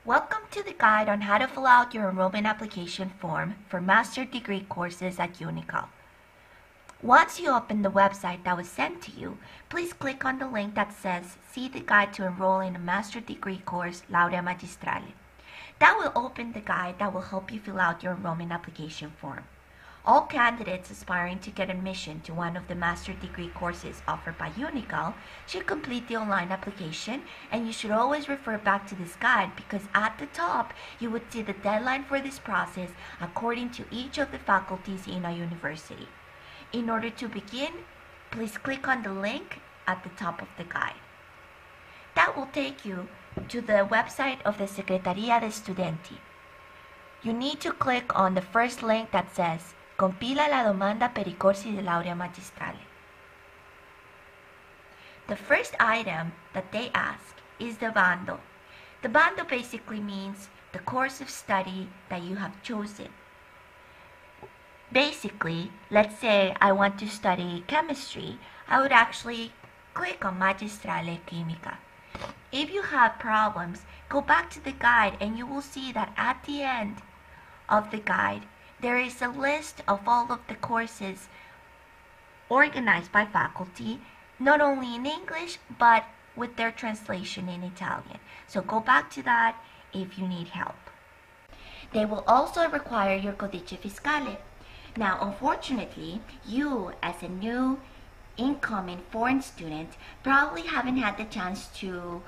Welcome to the guide on how to fill out your enrollment application form for master's degree courses at Unical. Once you open the website that was sent to you, please click on the link that says See the guide to enroll in a master's degree course, Laurea Magistrale. That will open the guide that will help you fill out your enrollment application form. All candidates aspiring to get admission to one of the master's degree courses offered by Unical should complete the online application, and you should always refer back to this guide because at the top you would see the deadline for this process according to each of the faculties in a university. In order to begin, please click on the link at the top of the guide. That will take you to the website of the Secretaría de Estudianti. You need to click on the first link that says Compila la demanda per i corsi di laurea magistrale. The first item that they ask is the bando. The bando basically means the course of study that you have chosen. Basically, let's say I want to study chemistry, I would actually click on Magistrale Química. If you have problems, go back to the guide and you will see that at the end of the guide, there is a list of all of the courses organized by faculty, not only in English, but with their translation in Italian. So go back to that if you need help. They will also require your codice fiscale. Now, unfortunately, you as a new incoming foreign student probably haven't had the chance to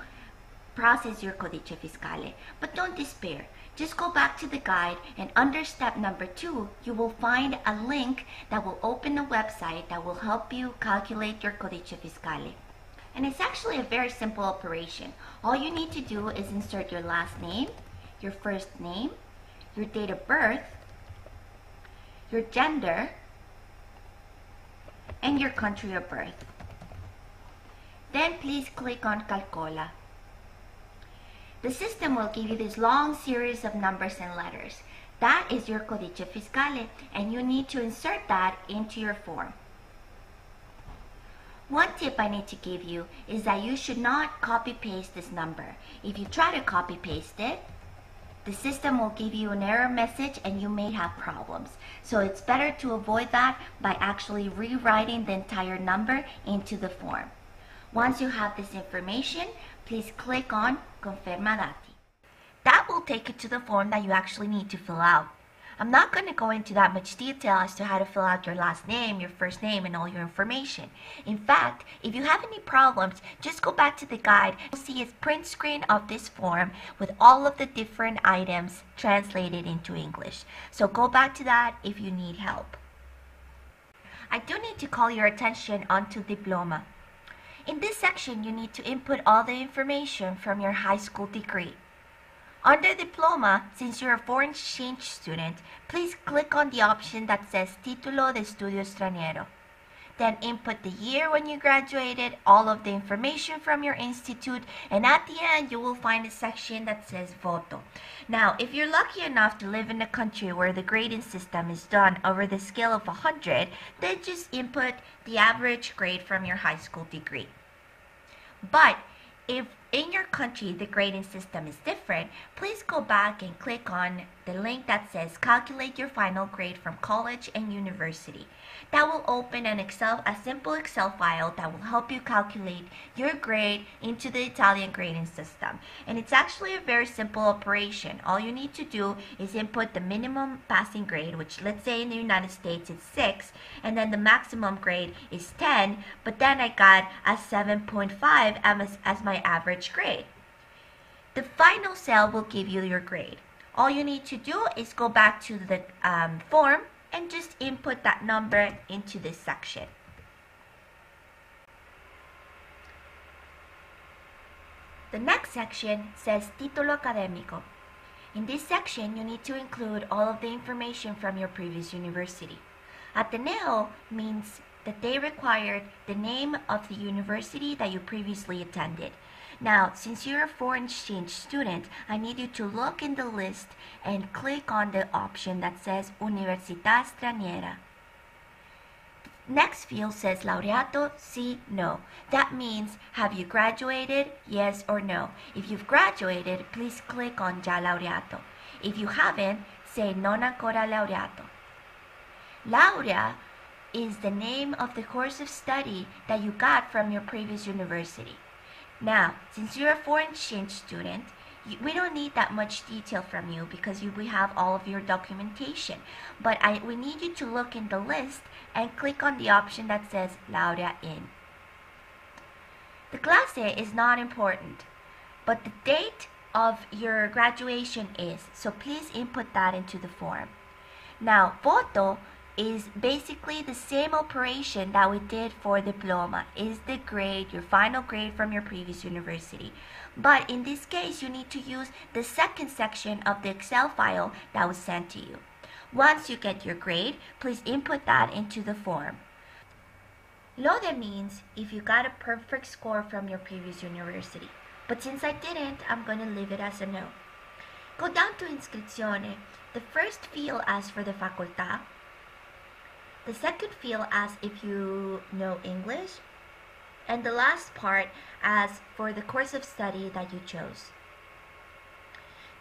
process your codice fiscale, but don't despair. Just go back to the guide, and under step number 2, you will find a link that will open a website that will help you calculate your codice fiscale. And it's actually a very simple operation. All you need to do is insert your last name, your first name, your date of birth, your gender, and your country of birth. Then please click on Calcola. The system will give you this long series of numbers and letters. That is your codice fiscale, and you need to insert that into your form. One tip I need to give you is that you should not copy-paste this number. If you try to copy-paste it, the system will give you an error message and you may have problems. So it's better to avoid that by actually rewriting the entire number into the form. Once you have this information, please click on Conferma Dati. That will take you to the form that you actually need to fill out. I'm not going to go into that much detail as to how to fill out your last name, your first name, and all your information. In fact, if you have any problems, just go back to the guide. You'll see a print screen of this form with all of the different items translated into English. So go back to that if you need help. I do need to call your attention onto diploma. In this section, you need to input all the information from your high school degree. Under diploma, since you're a foreign exchange student, please click on the option that says Título de Estudio Extranjero. Then input the year when you graduated, all of the information from your institute, and at the end you will find a section that says Voto. Now, if you're lucky enough to live in a country where the grading system is done over the scale of 100, then just input the average grade from your high school degree. But if in your country the grading system is different, please go back and click on the link that says Calculate your final grade from college and university. That will open a simple Excel file that will help you calculate your grade into the Italian grading system. And it's actually a very simple operation. All you need to do is input the minimum passing grade, which let's say in the United States it's 6, and then the maximum grade is 10, but then I got a 7.5 as my average grade. The final cell will give you your grade. All you need to do is go back to the form and just input that number into this section. The next section says Título Académico. In this section, you need to include all of the information from your previous university. Ateneo means that they required the name of the university that you previously attended. Now, since you're a foreign exchange student, I need you to look in the list and click on the option that says Universidad Extranjera. Next field says laureato, sí, no. That means, have you graduated, yes or no. If you've graduated, please click on ya laureato. If you haven't, say non ancora laureato. Laurea is the name of the course of study that you got from your previous university. Now, since you're a foreign exchange student, we don't need that much detail from you because we have all of your documentation. But we need you to look in the list and click on the option that says Laurea in. The clase is not important, but the date of your graduation is, so please input that into the form. Now, voto is basically the same operation that we did for diploma. Is the grade, your final grade from your previous university. But in this case, you need to use the second section of the Excel file that was sent to you. Once you get your grade, please input that into the form. Lode means if you got a perfect score from your previous university. But since I didn't, I'm going to leave it as a no. Go down to Inscrizione. The first field asks for the facultad. The second field asks if you know English. And the last part asks for the course of study that you chose.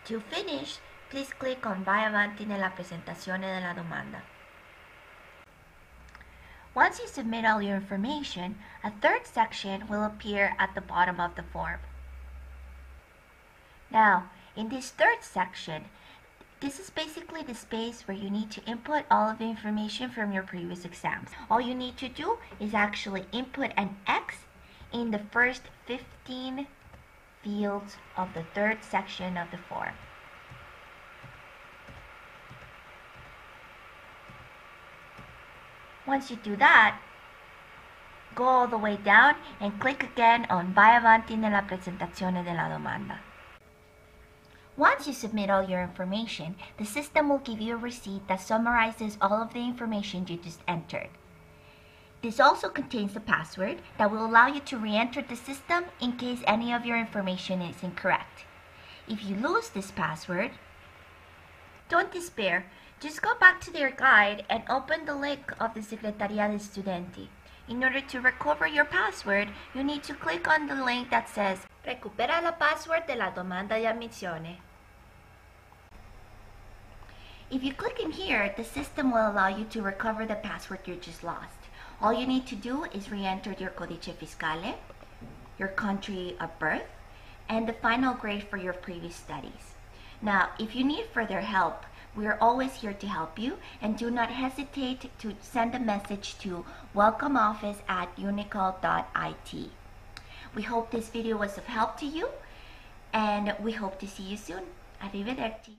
To finish, please click on Vai avanti nella presentazione della domanda. Once you submit all your information, a third section will appear at the bottom of the form. Now, in this third section, this is basically the space where you need to input all of the information from your previous exams. All you need to do is actually input an X in the first 15 fields of the third section of the form. Once you do that, go all the way down and click again on Vai avanti nella presentazione della domanda. Once you submit all your information, the system will give you a receipt that summarizes all of the information you just entered. This also contains the password that will allow you to re-enter the system in case any of your information is incorrect. If you lose this password, don't despair. Just go back to their guide and open the link of the Secretaría de Estudiantes. In order to recover your password, you need to click on the link that says Recupera la password de la domanda de admisione. If you click in here, the system will allow you to recover the password you just lost. All you need to do is re-enter your codice fiscale, your country of birth, and the final grade for your previous studies. Now, if you need further help, we are always here to help you, and do not hesitate to send a message to welcomeoffice@unicol.it. We hope this video was of help to you, and we hope to see you soon. Arrivederci.